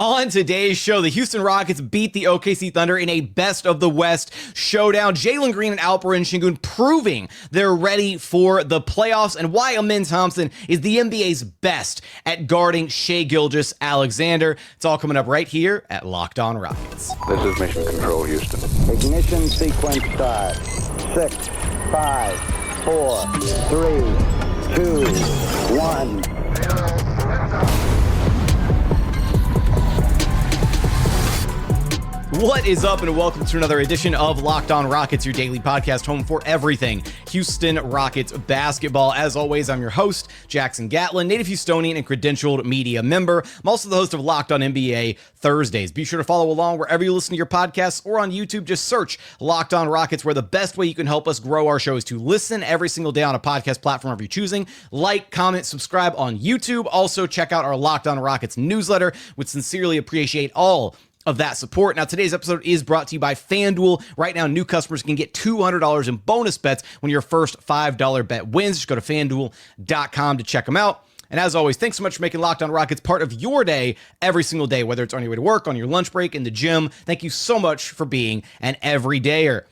On today's show, the Houston Rockets beat the OKC Thunder in a best of the West showdown. Jalen Green and Alperen Sengun proving they're ready for the playoffs, and why Amen Thompson is the NBA's best at guarding Shai Gilgeous-Alexander. It's all coming up right here at Locked On Rockets. This is Mission Control, Houston. Ignition sequence start. 6, 5, 4, 3, 2, 1. What is up, and welcome to another edition of Locked On Rockets, your daily podcast home for everything Houston Rockets basketball. As always, I'm your host, Jackson Gatlin, native Houstonian and credentialed media member. I'm also the host of Locked On NBA Thursdays. Be sure to follow along wherever you listen to your podcasts or on YouTube. Just search Locked On Rockets, where the best way you can help us grow our show is to listen every single day on a podcast platform of your choosing. Like, comment, subscribe on YouTube. Also, check out our Locked On Rockets newsletter. Would sincerely appreciate all of that support. Now, today's episode is brought to you by FanDuel. Right now, new customers can get $200 in bonus bets when your first $5 bet wins. Just go to FanDuel.com to check them out. And as always, thanks so much for making Locked On Rockets part of your day every single day, whether it's on your way to work, on your lunch break, in the gym. Thank you so much for being an everydayer.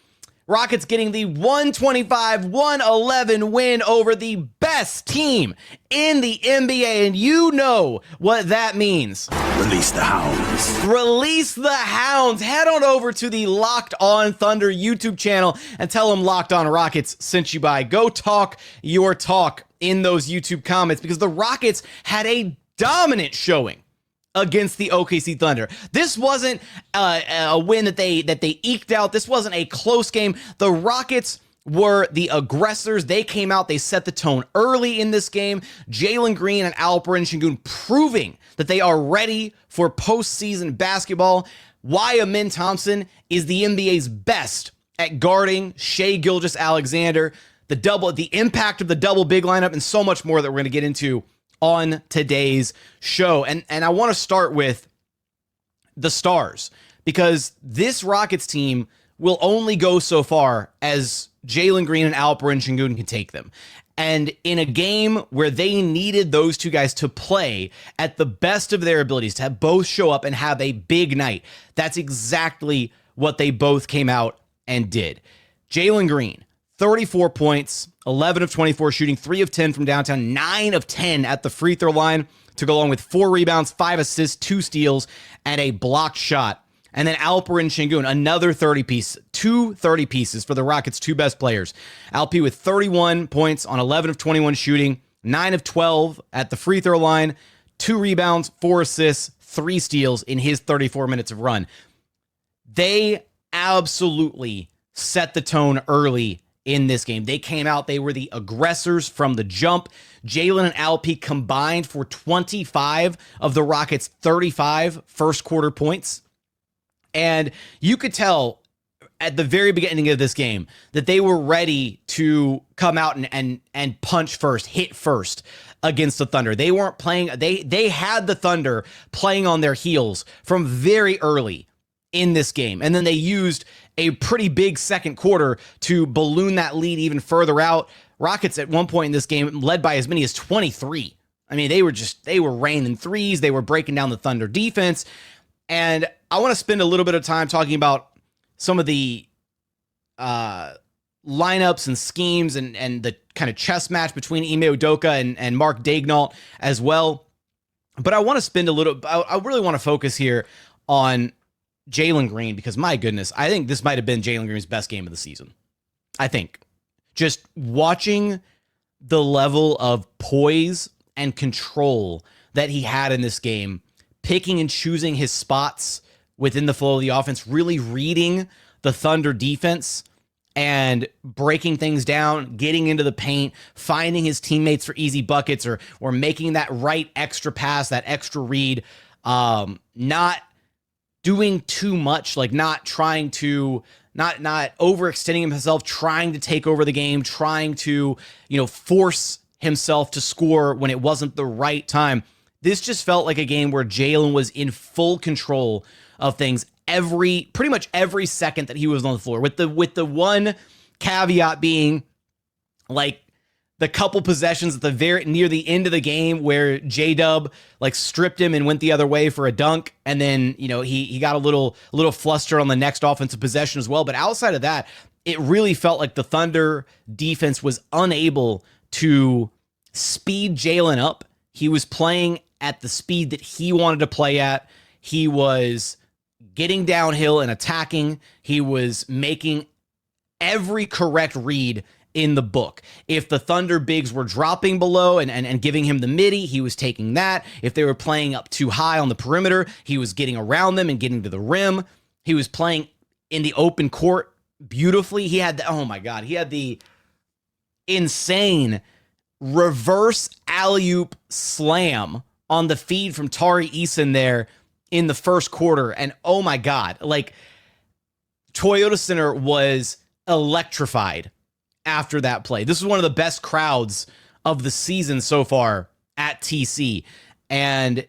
Rockets getting the 125-111 win over the best team in the NBA, and you know what that means. Release the hounds. Release the hounds. Head on over to the Locked On Thunder YouTube channel and tell them Locked On Rockets sent you by. Go talk your talk in those YouTube comments, because the Rockets had a dominant showing against the OKC Thunder. This wasn't a win that they eked out. This wasn't a close game. The Rockets were the aggressors. They came out, they set the tone early in this game. Jalen Green and Alperen Sengun proving that they are ready for postseason basketball. Why Amen Thompson is the NBA's best at guarding Shai Gilgeous-Alexander, the impact of the double big lineup, and so much more that we're going to get into on today's show. And I want to start with the stars, because this Rockets team will only go so far as Jalen Green and Alperen Sengun can take them. And in a game where they needed those two guys to play at the best of their abilities, to have both show up and have a big night, that's exactly what they both came out and did. Jalen Green, 34 points, 11 of 24 shooting, 3 of 10 from downtown, 9 of 10 at the free throw line, to go along with 4 rebounds, 5 assists, 2 steals, and a blocked shot. And then Alperen Sengun, another 30 piece, 2 30 pieces for the Rockets' two best players. Alp with 31 points on 11 of 21 shooting, 9 of 12 at the free throw line, 2 rebounds, 4 assists, 3 steals in his 34 minutes of run. They absolutely set the tone early in this game. They came out, they were the aggressors from the jump. Jalen and Alp combined for 25 of the Rockets' 35 first quarter points. And you could tell at the very beginning of this game that they were ready to come out and punch first, hit first against the Thunder. They weren't playing, they had the Thunder playing on their heels from very early in this game. And then they used a pretty big second quarter to balloon that lead even further out. Rockets at one point in this game led by as many as 23. I mean, they were raining threes. They were breaking down the Thunder defense. And I want to spend a little bit of time talking about some of the lineups and schemes and the kind of chess match between Ime Udoka and Mark Daignault as well. But I want to spend I really want to focus here on Jalen Green, because my goodness, I think this might have been Jalen Green's best game of the season. I think just watching the level of poise and control that he had in this game, picking and choosing his spots within the flow of the offense, really reading the Thunder defense and breaking things down, getting into the paint, finding his teammates for easy buckets, or making that right extra pass, that extra read, not doing too much, like not overextending himself, trying to take over the game, trying to, force himself to score when it wasn't the right time. This just felt like a game where Jalen was in full control of things pretty much every second that he was on the floor, with the one caveat being, like, the couple possessions at the near the end of the game where J-Dub like stripped him and went the other way for a dunk, and then he got a little flustered on the next offensive possession as well. But outside of that, it really felt like the Thunder defense was unable to speed Jalen up. He was playing at the speed that he wanted to play at. He was getting downhill and attacking. He was making every correct read in the book. If the Thunder bigs were dropping below and giving him the midi, he was taking that. If they were playing up too high on the perimeter, he was getting around them and getting to the rim. He was playing in the open court beautifully. He had the insane reverse alley-oop slam on the feed from Tari Eason there in the first quarter. And oh my God, like Toyota Center was electrified after that play. This was one of the best crowds of the season so far at TC. And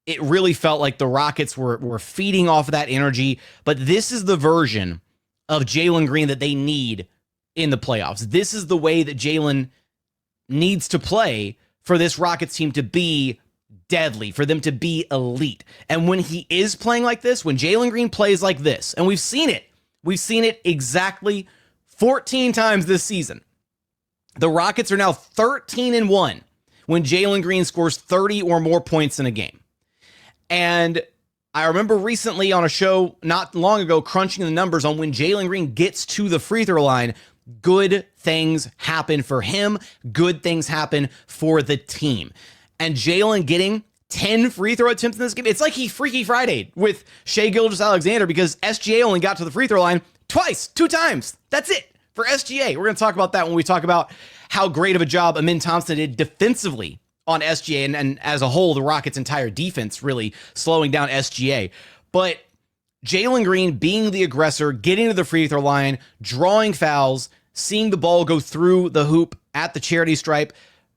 it really felt like the Rockets were feeding off of that energy. But this is the version of Jalen Green that they need in the playoffs. This is the way that Jalen needs to play for this Rockets team to be deadly, for them to be elite. And when he is playing like this, when Jalen Green plays like this, and we've seen it exactly 14 times this season. The Rockets are now 13-1 when Jalen Green scores 30 or more points in a game. And I remember recently on a show not long ago crunching the numbers on when Jalen Green gets to the free throw line, good things happen for him. Good things happen for the team. And Jalen getting 10 free throw attempts in this game, it's like he Freaky Friday'd with Shai Gilgeous-Alexander because SGA only got to the free throw line two times. That's it for SGA. We're going to talk about that when we talk about how great of a job Amen Thompson did defensively on SGA and as a whole, the Rockets' entire defense really slowing down SGA. But Jalen Green being the aggressor, getting to the free throw line, drawing fouls, seeing the ball go through the hoop at the charity stripe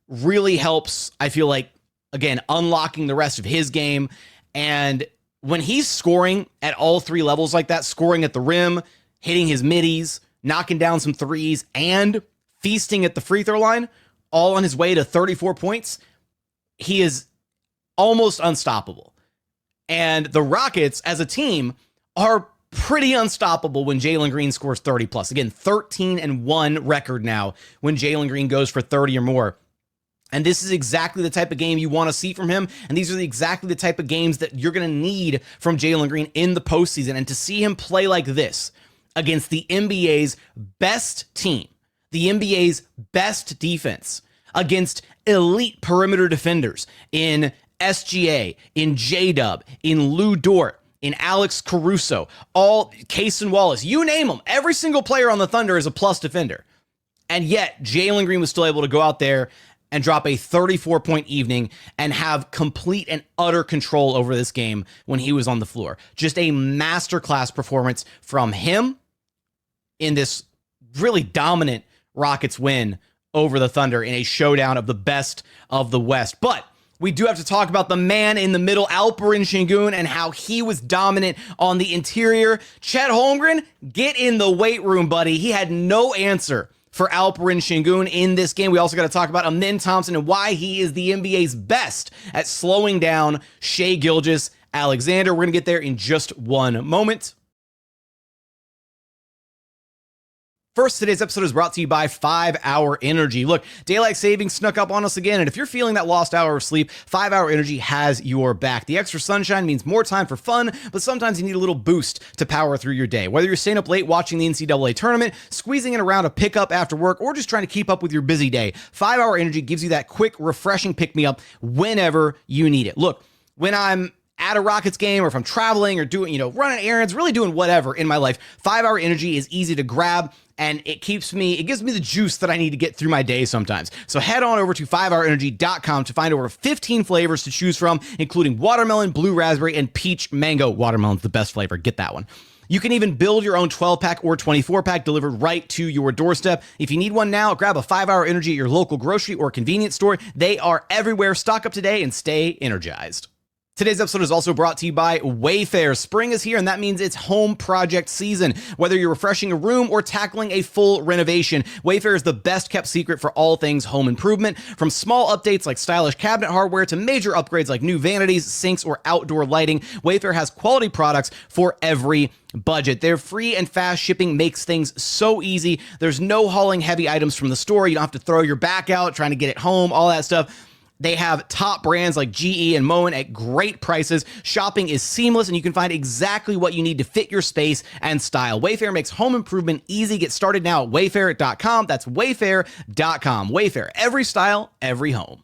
really helps, I feel like, again, unlocking the rest of his game. And when he's scoring at all three levels like that, scoring at the rim, hitting his middies, knocking down some threes, and feasting at the free throw line, all on his way to 34 points, he is almost unstoppable. And the Rockets, as a team, are pretty unstoppable when Jalen Green scores 30 plus. Again, 13-1 record now when Jalen Green goes for 30 or more. And this is exactly the type of game you want to see from him. And these are exactly the type of games that you're going to need from Jalen Green in the postseason. And to see him play like this against the NBA's best team, the NBA's best defense, against elite perimeter defenders in SGA, in J-Dub, in Lou Dort, in Alex Caruso, all Cason Wallace, you name them. Every single player on the Thunder is a plus defender. And yet Jalen Green was still able to go out there and drop a 34-point evening and have complete and utter control over this game when he was on the floor. Just a masterclass performance from him in this really dominant Rockets win over the Thunder in a showdown of the best of the West. But we do have to talk about the man in the middle, Alperen Sengun, and how he was dominant on the interior. Chet Holmgren, get in the weight room, buddy. He had no answer for Alperen Sengun in this game. We also got to talk about Amen Thompson and why he is the NBA's best at slowing down Shai Gilgeous-Alexander. We're going to get there in just one moment. First, today's episode is brought to you by 5 Hour Energy. Look, daylight savings snuck up on us again, and if you're feeling that lost hour of sleep, 5 Hour Energy has your back. The extra sunshine means more time for fun, but sometimes you need a little boost to power through your day. Whether you're staying up late watching the NCAA tournament, squeezing in around a pickup after work, or just trying to keep up with your busy day, 5 Hour Energy gives you that quick, refreshing pick-me-up whenever you need it. Look, when I'm at a Rockets game, or if I'm traveling or doing, running errands, really doing whatever in my life, 5 Hour Energy is easy to grab, and it gives me the juice that I need to get through my day sometimes. So head on over to 5hourenergy.com to find over 15 flavors to choose from, including watermelon, blue raspberry, and peach mango. Watermelon's the best flavor. Get that one. You can even build your own 12-pack or 24-pack delivered right to your doorstep. If you need one now, grab a 5 Hour Energy at your local grocery or convenience store. They are everywhere. Stock up today and stay energized. Today's episode is also brought to you by Wayfair. Spring is here, and that means it's home project season. Whether you're refreshing a room or tackling a full renovation, Wayfair is the best kept secret for all things home improvement. From small updates like stylish cabinet hardware to major upgrades like new vanities, sinks, or outdoor lighting, Wayfair has quality products for every budget. Their free and fast shipping makes things so easy. There's no hauling heavy items from the store. You don't have to throw your back out trying to get it home, all that stuff. They have top brands like GE and Moen at great prices. Shopping is seamless, and you can find exactly what you need to fit your space and style. Wayfair makes home improvement easy. Get started now at wayfair.com. That's wayfair.com. Wayfair, every style, every home.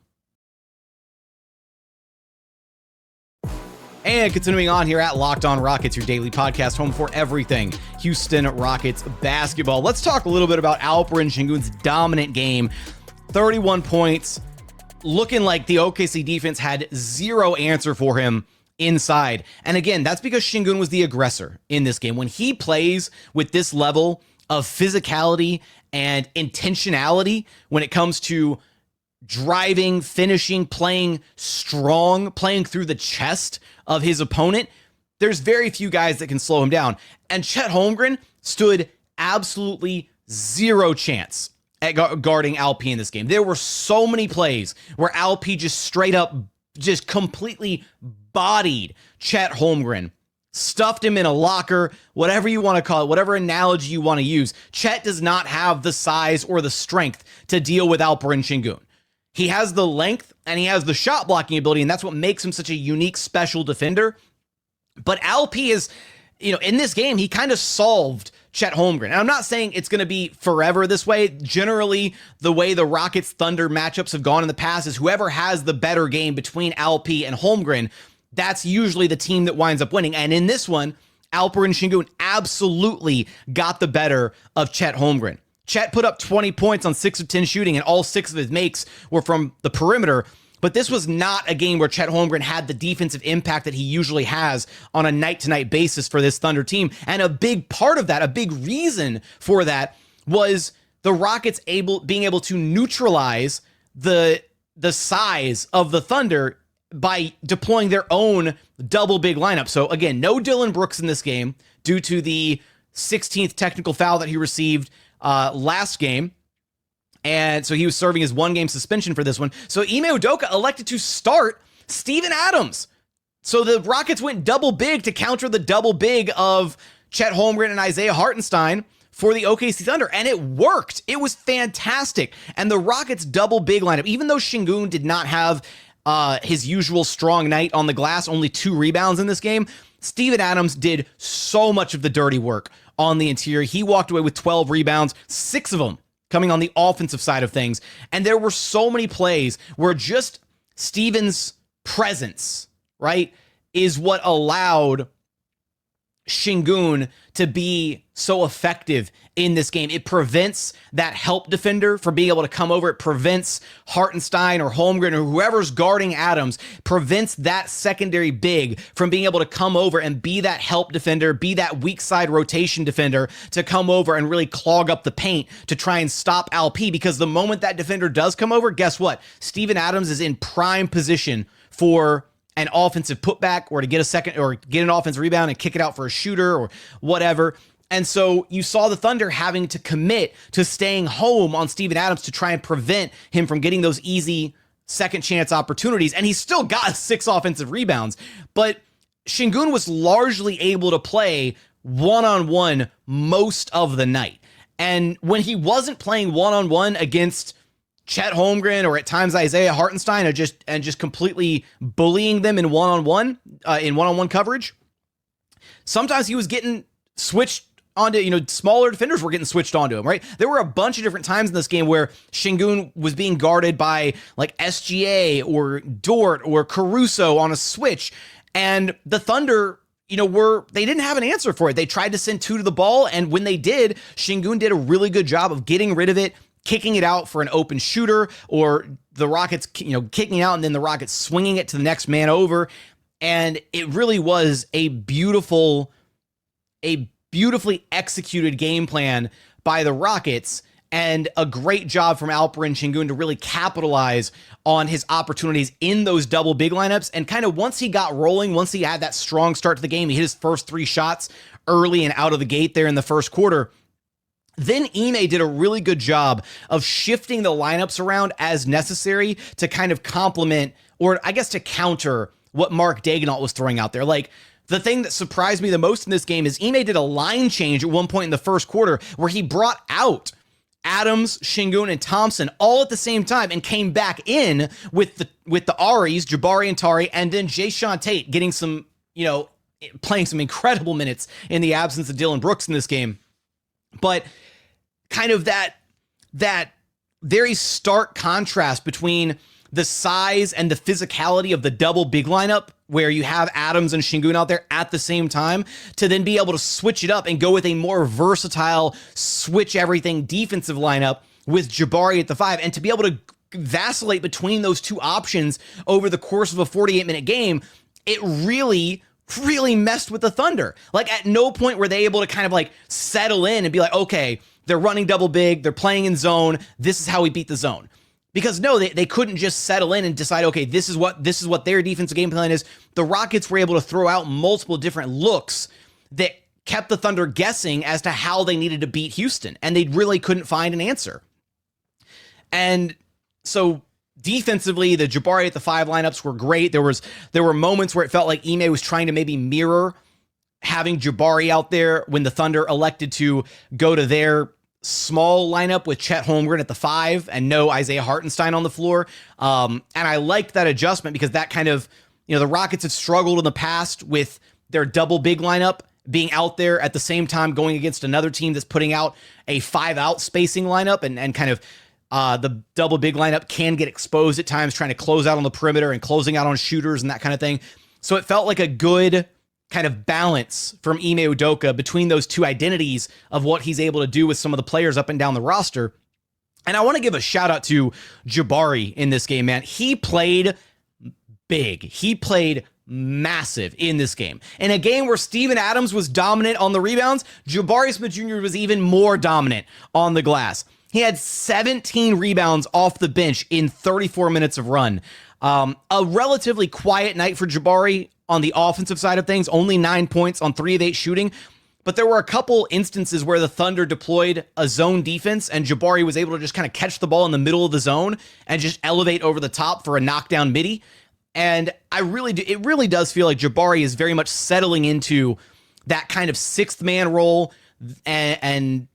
And continuing on here at Locked On Rockets, your daily podcast home for everything Houston Rockets basketball. Let's talk a little bit about Alperen Sengun's dominant game. 31 points. Looking like the OKC defense had zero answer for him inside. And again, that's because Sengun was the aggressor in this game. When he plays with this level of physicality and intentionality when it comes to driving, finishing, playing strong, playing through the chest of his opponent, there's very few guys that can slow him down. And Chet Holmgren stood absolutely zero chance at guarding Alp in this game. There were so many plays where Alp just straight up, just completely bodied Chet Holmgren, stuffed him in a locker, whatever you want to call it, whatever analogy you want to use. Chet does not have the size or the strength to deal with Alperen Sengun. He has the length and he has the shot blocking ability, and that's what makes him such a unique, special defender. But Alp is, in this game, he kind of solved Chet Holmgren. And I'm not saying it's going to be forever this way. Generally, the way the Rockets Thunder matchups have gone in the past is whoever has the better game between Alp and Holmgren, that's usually the team that winds up winning. And in this one, Alperen Sengun absolutely got the better of Chet Holmgren. Chet put up 20 points on 6 of 10 shooting, and all 6 of his makes were from the perimeter. But this was not a game where Chet Holmgren had the defensive impact that he usually has on a night-to-night basis for this Thunder team. And a big part of that, a big reason for that, was the Rockets being able to neutralize the size of the Thunder by deploying their own double big lineup. So again, no Dillon Brooks in this game due to the 16th technical foul that he received last game. And so he was serving his 1-game suspension for this one. So Ime Udoka elected to start Steven Adams. So the Rockets went double big to counter the double big of Chet Holmgren and Isaiah Hartenstein for the OKC Thunder. And it worked. It was fantastic. And the Rockets double big lineup, even though Sengun did not have his usual strong night on the glass, only 2 rebounds in this game, Steven Adams did so much of the dirty work on the interior. He walked away with 12 rebounds, 6 of them coming on the offensive side of things. And there were so many plays where just Steven's presence, right, is what allowed Sengun to be so effective in this game. It prevents that help defender from being able to come over. It prevents Hartenstein or Holmgren or whoever's guarding Adams, prevents that secondary big from being able to come over and be that help defender, be that weak side rotation defender to come over and really clog up the paint to try and stop Alp. Because the moment that defender does come over, guess what? Steven Adams is in prime position for an offensive putback or to get a second or get an offensive rebound and kick it out for a shooter or whatever. And so you saw the Thunder having to commit to staying home on Steven Adams to try and prevent him from getting those easy second chance opportunities. And he still got 6 offensive rebounds, but Sengun was largely able to play one-on-one most of the night. And when he wasn't playing one-on-one against Chet Holmgren or at times Isaiah Hartenstein and just completely bullying them in one-on-one coverage, sometimes he was getting switched onto, smaller defenders were getting switched onto him, right? There were a bunch of different times in this game where Sengun was being guarded by like SGA or Dort or Caruso on a switch, and the Thunder, they didn't have an answer for it. They tried to send 2 to the ball, and when they did, Sengun did a really good job of getting rid of it, kicking it out for an open shooter, or the Rockets, kicking out and then the Rockets swinging it to the next man over. And it really was a beautifully executed game plan by the Rockets. and a great job from Alperen Sengun to really capitalize on his opportunities in those double big lineups. And kind of once he got rolling, once he had that strong start to the game, he hit his first 3 shots early and out of the gate there in the first quarter. Then Ime did a really good job of shifting the lineups around as necessary to kind of complement, or I guess to counter, what Mark Daigneault was throwing out there. Like, the thing that surprised me the most in this game is Ime did a line change at one point in the first quarter where he brought out Adams, Sengun, and Thompson all at the same time and came back in with the Aries, Jabari and Tari, and then Jae'Sean Tate getting some, playing some incredible minutes in the absence of Dillon Brooks in this game. But kind of that very stark contrast between the size and the physicality of the double big lineup, where you have Adams and Sengun out there at the same time, to then be able to switch it up and go with a more versatile, switch everything defensive lineup with Jabari at the 5, and to be able to vacillate between those two options over the course of a 48-minute game, it really messed with the Thunder. Like, at no point were they able to kind of like settle in and be like, okay, they're running double big, they're playing in zone, this is how we beat the zone. Because no, they couldn't just settle in and decide, okay, this is what their defensive game plan is. The Rockets were able to throw out multiple different looks that kept the Thunder guessing as to how they needed to beat Houston, and they really couldn't find an answer. And so defensively, the Jabari at the 5 lineups were great. There were moments where it felt like Ime was trying to maybe mirror having Jabari out there when the Thunder elected to go to their small lineup with Chet Holmgren at the 5 and no Isaiah Hartenstein on the floor. And I liked that adjustment because that kind of, the Rockets have struggled in the past with their double big lineup being out there at the same time going against another team that's putting out a 5-out spacing lineup, and kind of the double big lineup can get exposed at times trying to close out on the perimeter and closing out on shooters and that kind of thing. So it felt like a good kind of balance from Ime Udoka between those two identities of what he's able to do with some of the players up and down the roster. And I want to give a shout out to Jabari in this game, man. He played big. He played massive in this game. In a game where Steven Adams was dominant on the rebounds, Jabari Smith Jr. was even more dominant on the glass. He had 17 rebounds off the bench in 34 minutes of run. A relatively quiet night for Jabari on the offensive side of things, only 9 points on 3 of 8 shooting. But there were a couple instances where the Thunder deployed a zone defense and Jabari was able to just kind of catch the ball in the middle of the zone and just elevate over the top for a knockdown midi. And it really does feel like Jabari is very much settling into that kind of 6th man role. And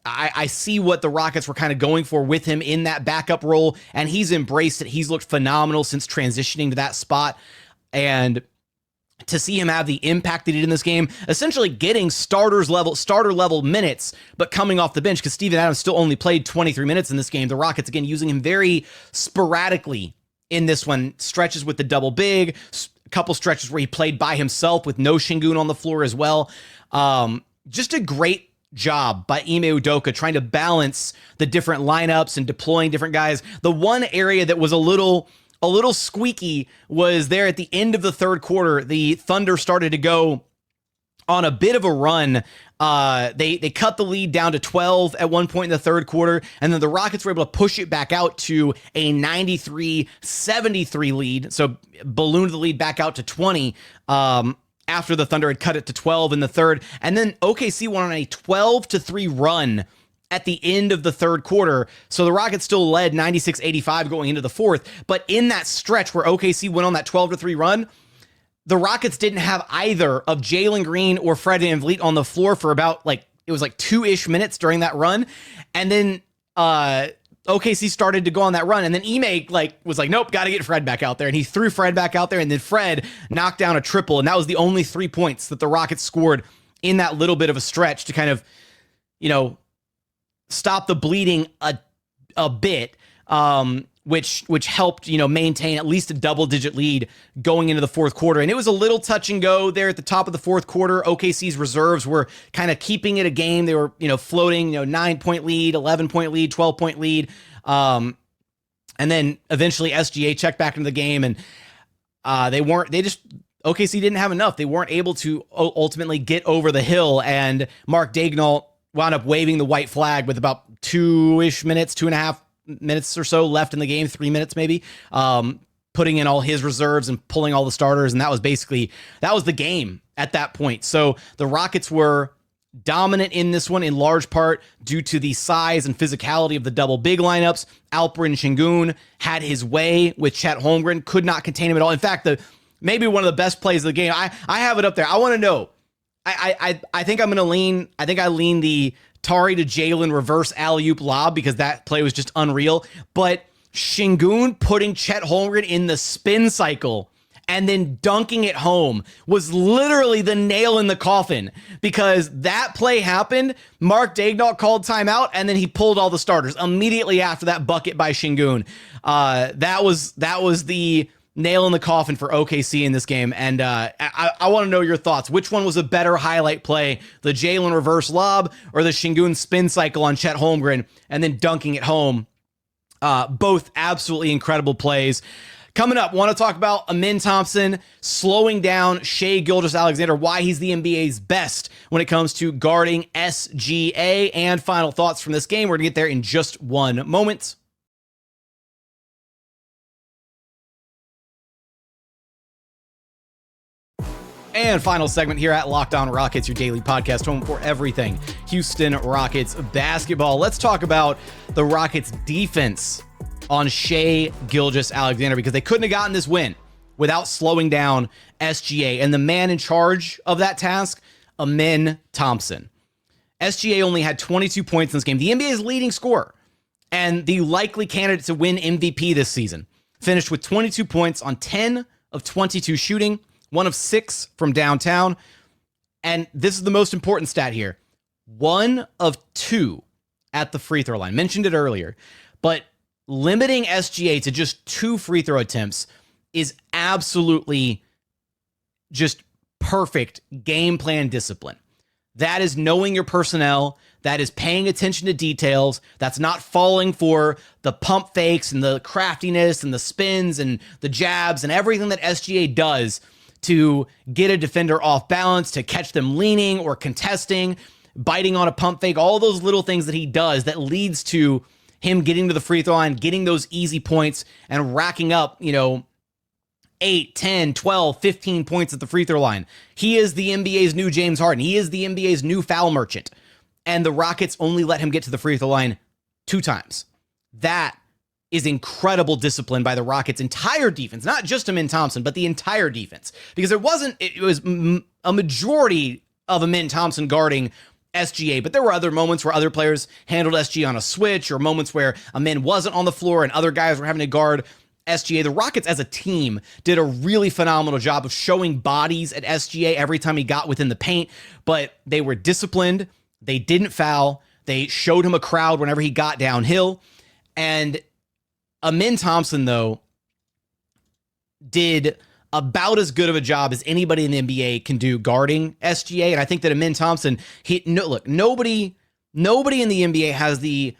I see what the Rockets were kind of going for with him in that backup role. And he's embraced it. He's looked phenomenal since transitioning to that spot. And to see him have the impact that he did in this game, essentially getting starter level minutes, but coming off the bench because Steven Adams still only played 23 minutes in this game. The Rockets, again, using him very sporadically in this one. Stretches with the double big, a couple stretches where he played by himself with no Sengun on the floor as well. Just a great job by Ime Udoka trying to balance the different lineups and deploying different guys. The one area that was a little squeaky was there at the end of the third quarter. The Thunder started to go on a bit of a run. They cut the lead down to 12 at one point in the third quarter, and then the Rockets were able to push it back out to a 93-73 lead. So ballooned the lead back out to 20 after the Thunder had cut it to 12 in the third. And then OKC went on a 12-3 run at the end of the third quarter. So the Rockets still led 96-85 going into the fourth. But in that stretch where OKC went on that 12-3 run, the Rockets didn't have either of Jalen Green or Fred VanVleet on the floor for about it was 2-ish minutes during that run. And then OKC started to go on that run. And then Ime was like, nope, got to get Fred back out there. And he threw Fred back out there. And then Fred knocked down a triple. And that was the only 3 points that the Rockets scored in that little bit of a stretch to kind of, stop the bleeding a bit, which helped, maintain at least a double-digit lead going into the fourth quarter. And it was a little touch and go there at the top of the fourth quarter. OKC's reserves were kind of keeping it a game. They were, floating, 9-point lead, 11-point lead, 12-point lead. And then eventually SGA checked back into the game, and OKC didn't have enough. They weren't able to ultimately get over the hill, and Mark Daigneault wound up waving the white flag with about 2.5 minutes or so left in the game, 3 minutes maybe, putting in all his reserves and pulling all the starters. And that was the game at that point. So the Rockets were dominant in this one in large part due to the size and physicality of the double big lineups. Alperen Sengun had his way with Chet Holmgren, could not contain him at all. In fact, maybe one of the best plays of the game. I have it up there. I want to know. I think I'm going to lean. I think I lean the Tari to Jalen reverse alley-oop lob because that play was just unreal. But Sengun putting Chet Holmgren in the spin cycle and then dunking it home was literally the nail in the coffin, because that play happened. Mark Daignault called timeout, and then he pulled all the starters immediately after that bucket by Sengun. That was the nail in the coffin for OKC in this game. And I want to know your thoughts. Which one was a better highlight play, the Jalen reverse lob or the Sengun spin cycle on Chet Holmgren and then dunking it home? Both absolutely incredible plays. Coming up, want to talk about Amen Thompson slowing down Shai Gilgeous-Alexander, why he's the NBA's best when it comes to guarding SGA, and final thoughts from this game. We're going to get there in just one moment. And final segment here at Locked On Rockets, your daily podcast home for everything Houston Rockets basketball. Let's talk about the Rockets defense on Shai Gilgeous-Alexander, because they couldn't have gotten this win without slowing down SGA. And the man in charge of that task, Amen Thompson. SGA only had 22 points in this game, the NBA's leading scorer and the likely candidate to win MVP this season. Finished with 22 points on 10 of 22 shooting, 1 of 6 from downtown. And this is the most important stat here. 1 of 2 at the free throw line. Mentioned it earlier, but limiting SGA to just 2 free throw attempts is absolutely just perfect game plan discipline. That is knowing your personnel. That is paying attention to details. That's not falling for the pump fakes and the craftiness and the spins and the jabs and everything that SGA does to get a defender off balance, to catch them leaning or contesting, biting on a pump fake, all those little things that he does that leads to him getting to the free throw line, getting those easy points and racking up, 8, 10, 12, 15 points at the free throw line. He is the NBA's new James Harden. He is the NBA's new foul merchant. And the Rockets only let him get to the free throw line 2 times. That is incredible discipline by the Rockets' entire defense, not just Amen Thompson, but the entire defense. Because it was a majority of Amen Thompson guarding SGA, but there were other moments where other players handled SGA on a switch, or moments where Amen wasn't on the floor and other guys were having to guard SGA. The Rockets as a team did a really phenomenal job of showing bodies at SGA every time he got within the paint, but they were disciplined. They didn't foul. They showed him a crowd whenever he got downhill. And Amen Thompson, though, did about as good of a job as anybody in the NBA can do guarding SGA. And I think that Amen Thompson, nobody in the NBA has the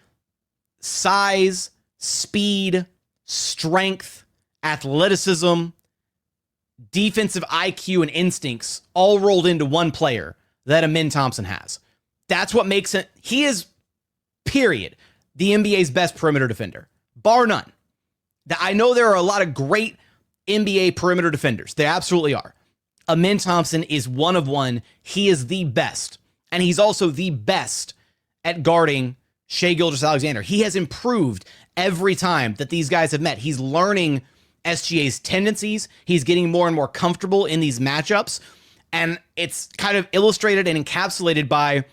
size, speed, strength, athleticism, defensive IQ, and instincts all rolled into one player that Amen Thompson has. That's what makes it. He is, period, the NBA's best perimeter defender, bar none. I know there are a lot of great NBA perimeter defenders. They absolutely are. Amen Thompson is one of one. He is the best. And he's also the best at guarding Shai Gilgeous-Alexander. He has improved every time that these guys have met. He's learning SGA's tendencies. He's getting more and more comfortable in these matchups. And it's kind of illustrated and encapsulated by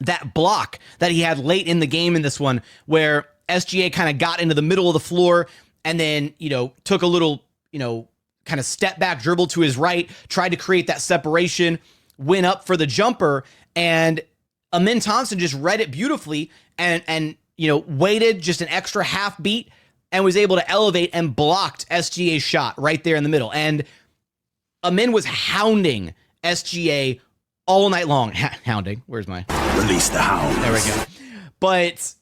that block that he had late in the game in this one, where SGA kind of got into the middle of the floor and then, took a little, kind of step back dribble to his right, tried to create that separation, went up for the jumper, and Amen Thompson just read it beautifully and waited just an extra half beat and was able to elevate and blocked SGA's shot right there in the middle. And Amen was hounding SGA all night long. Hounding. Where's my... Release the hounds. There we go. But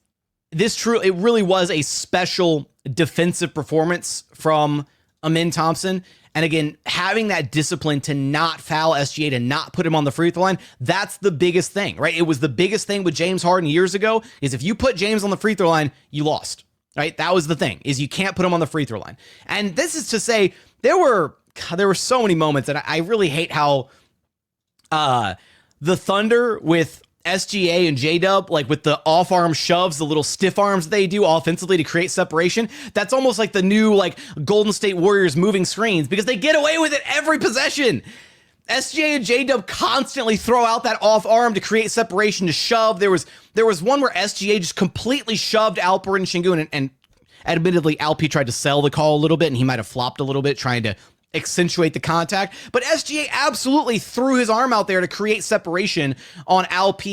it really was a special defensive performance from Amen Thompson. And again, having that discipline to not foul SGA, to not put him on the free throw line, that's the biggest thing, right? It was the biggest thing with James Harden years ago, is if you put James on the free throw line, you lost, right? That was the thing, is you can't put him on the free throw line. And this is to say, there were so many moments, and I really hate how the Thunder with SGA and J-Dub, like with the off-arm shoves, the little stiff arms they do offensively to create separation, that's almost like the new like Golden State Warriors moving screens, because they get away with it every possession. SGA and J-Dub constantly throw out that off-arm to create separation, to shove. There was one where SGA just completely shoved Alperen Sengun, and admittedly, Alp tried to sell the call a little bit, and he might have flopped a little bit trying to accentuate the contact, but SGA absolutely threw his arm out there to create separation on Alp.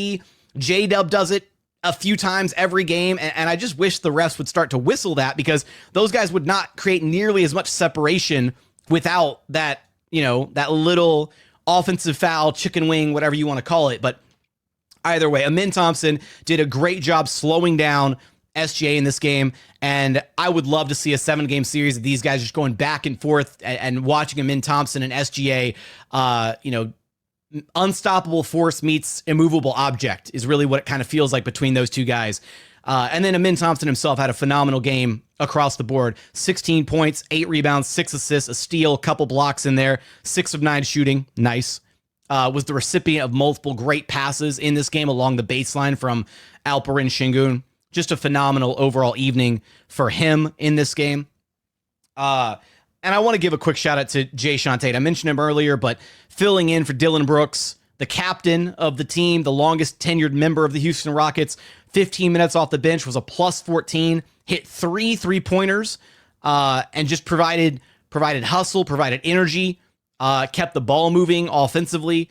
J-Dub does it a few times every game, and I just wish the refs would start to whistle that, because those guys would not create nearly as much separation without that, that little offensive foul, chicken wing, whatever you want to call it. But either way, Amen Thompson did a great job slowing down SGA in this game, and I would love to see a 7-game series of these guys just going back and forth and watching Amen Thompson and SGA, unstoppable force meets immovable object is really what it kind of feels like between those two guys. And then Amen Thompson himself had a phenomenal game across the board. 16 points, 8 rebounds, 6 assists, a steal, a couple blocks in there, 6 of 9 shooting. Nice. Was the recipient of multiple great passes in this game along the baseline from Alperen Sengun. Just a phenomenal overall evening for him in this game. And I want to give a quick shout out to Jae'Sean Tate. I mentioned him earlier, but filling in for Dillon Brooks, the captain of the team, the longest tenured member of the Houston Rockets, 15 minutes off the bench, was a plus 14, hit 3 3-pointers, and just provided hustle, provided energy, kept the ball moving offensively,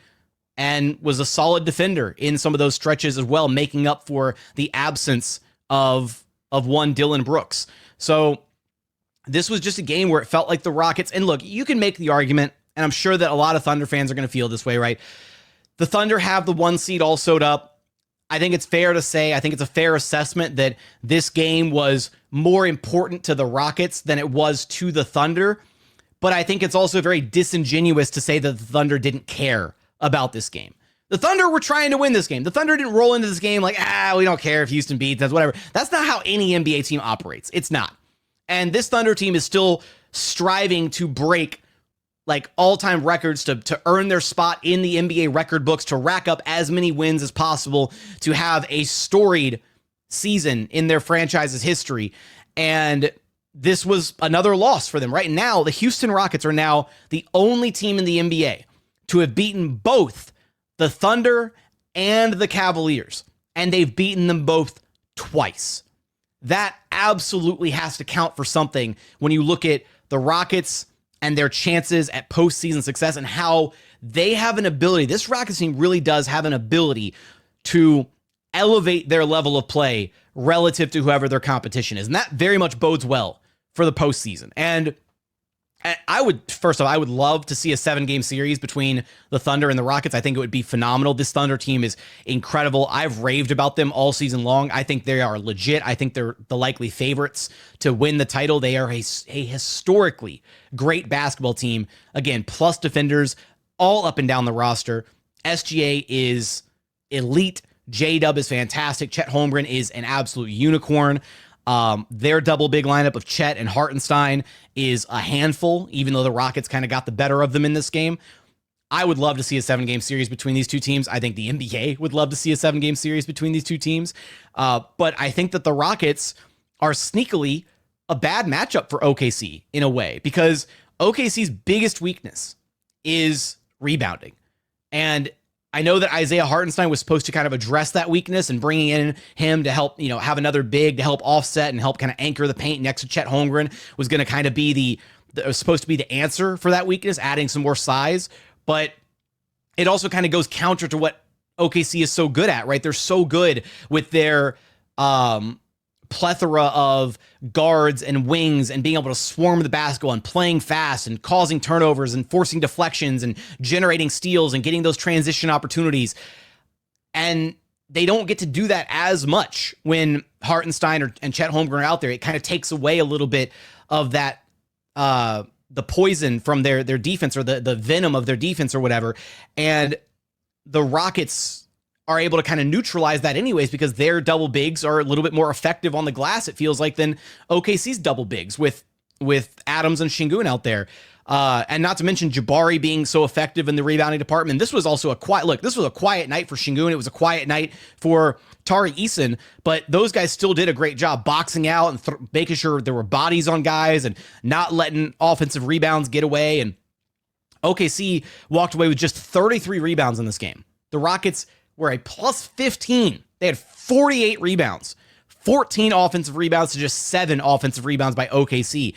and was a solid defender in some of those stretches as well, making up for the absence of one Dillon Brooks. So this was just a game where it felt like the Rockets, and look, you can make the argument, and I'm sure that a lot of Thunder fans are going to feel this way, right? The Thunder have the 1 seed all sewed up. I think it's fair to say, I think it's a fair assessment that this game was more important to the Rockets than it was to the Thunder. But I think it's also very disingenuous to say that the Thunder didn't care about this game. The Thunder were trying to win this game. The Thunder didn't roll into this game like, we don't care if Houston beats us, whatever. That's not how any NBA team operates. It's not. And this Thunder team is still striving to break like all-time records to earn their spot in the NBA record books, to rack up as many wins as possible, to have a storied season in their franchise's history. And this was another loss for them. Right now, the Houston Rockets are now the only team in the NBA to have beaten both the Thunder and the Cavaliers, and they've beaten them both twice. That absolutely has to count for something when you look at the Rockets and their chances at postseason success, and how they have an ability. This Rockets team really does have an ability to elevate their level of play relative to whoever their competition is. And that very much bodes well for the postseason. And I would love to see a 7-game series between the Thunder and the Rockets. I think it would be phenomenal. This Thunder team is incredible. I've raved about them all season long. I think they are legit. I think they're the likely favorites to win the title. They are a historically great basketball team. Again, plus defenders all up and down the roster. SGA is elite. J-Dub is fantastic. Chet Holmgren is an absolute unicorn. Their double big lineup of Chet and Hartenstein is a handful, even though the Rockets kind of got the better of them in this game. I would love to see a 7-game series between these two teams. I think the NBA would love to see a 7-game series between these two teams. But I think that the Rockets are sneakily a bad matchup for OKC in a way, because OKC's biggest weakness is rebounding. And I know that Isaiah Hartenstein was supposed to kind of address that weakness, and bringing in him to help, have another big to help offset and help kind of anchor the paint next to Chet Holmgren was going to kind of be supposed to be the answer for that weakness, adding some more size. But it also kind of goes counter to what OKC is so good at, right? They're so good with their plethora of guards and wings and being able to swarm the basketball and playing fast and causing turnovers and forcing deflections and generating steals and getting those transition opportunities. And they don't get to do that as much when Hartenstein and Chet Holmgren are out there. It kind of takes away a little bit of that the poison from their defense, or the venom of their defense or whatever. And the Rockets are able to kind of neutralize that anyways, because their double bigs are a little bit more effective on the glass, it feels like, than OKC's double bigs with Adams and Sengun out there. And not to mention Jabari being so effective in the rebounding department. This was also this was a quiet night for Sengun. It was a quiet night for Tari, Eason, but those guys still did a great job boxing out and making sure there were bodies on guys and not letting offensive rebounds get away. And OKC walked away with just 33 rebounds in this game. The Rockets were a plus 15. They had 48 rebounds, 14 offensive rebounds to just 7 offensive rebounds by OKC.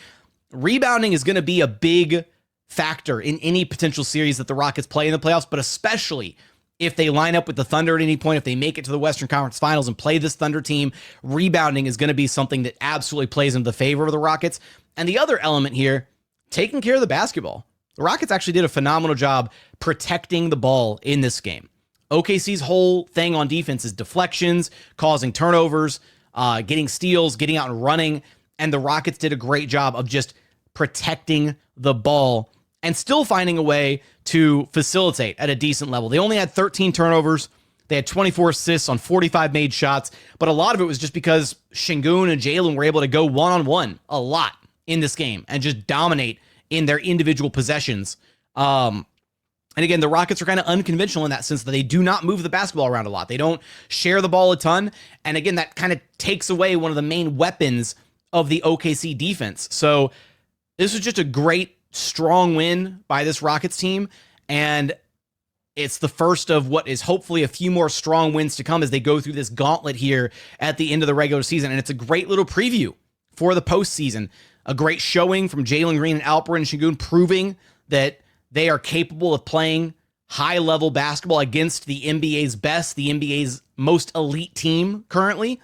Rebounding is going to be a big factor in any potential series that the Rockets play in the playoffs, but especially if they line up with the Thunder at any point, if they make it to the Western Conference Finals and play this Thunder team, rebounding is going to be something that absolutely plays into the favor of the Rockets. And the other element here, taking care of the basketball. The Rockets actually did a phenomenal job protecting the ball in this game. OKC's whole thing on defense is deflections, causing turnovers, getting steals, getting out and running. And the Rockets did a great job of just protecting the ball and still finding a way to facilitate at a decent level. They only had 13 turnovers. They had 24 assists on 45 made shots, but a lot of it was just because Sengun and Jalen were able to go one-on-one a lot in this game and just dominate in their individual possessions. And again, the Rockets are kind of unconventional in that sense that they do not move the basketball around a lot. They don't share the ball a ton. And again, that kind of takes away one of the main weapons of the OKC defense. So this was just a great, strong win by this Rockets team. And it's the first of what is hopefully a few more strong wins to come as they go through this gauntlet here at the end of the regular season. And it's a great little preview for the postseason. A great showing from Jalen Green and Alperen Sengun, proving that they are capable of playing high-level basketball against the NBA's best, the NBA's most elite team currently.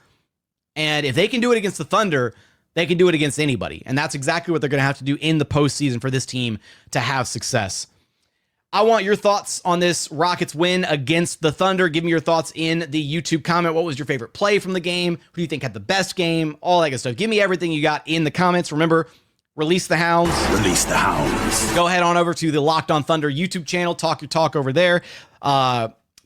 And if they can do it against the Thunder, they can do it against anybody. And that's exactly what they're going to have to do in the postseason for this team to have success. I want your thoughts on this Rockets win against the Thunder. Give me your thoughts in the YouTube comment. What was your favorite play from the game? Who do you think had the best game? All that good stuff. Give me everything you got in the comments. Remember, release the hounds. Release the hounds. Go ahead on over to the Locked On Thunder YouTube channel. Talk your talk over there.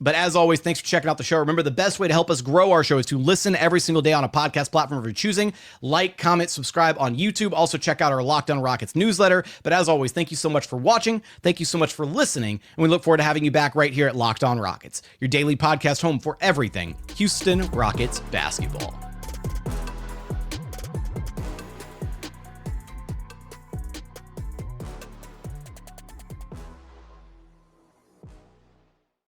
But as always, thanks for checking out the show. Remember, the best way to help us grow our show is to listen every single day on a podcast platform of your choosing. Like, comment, subscribe on YouTube. Also, check out our Locked On Rockets newsletter. But as always, thank you so much for watching. Thank you so much for listening. And we look forward to having you back right here at Locked On Rockets, your daily podcast home for everything Houston Rockets basketball.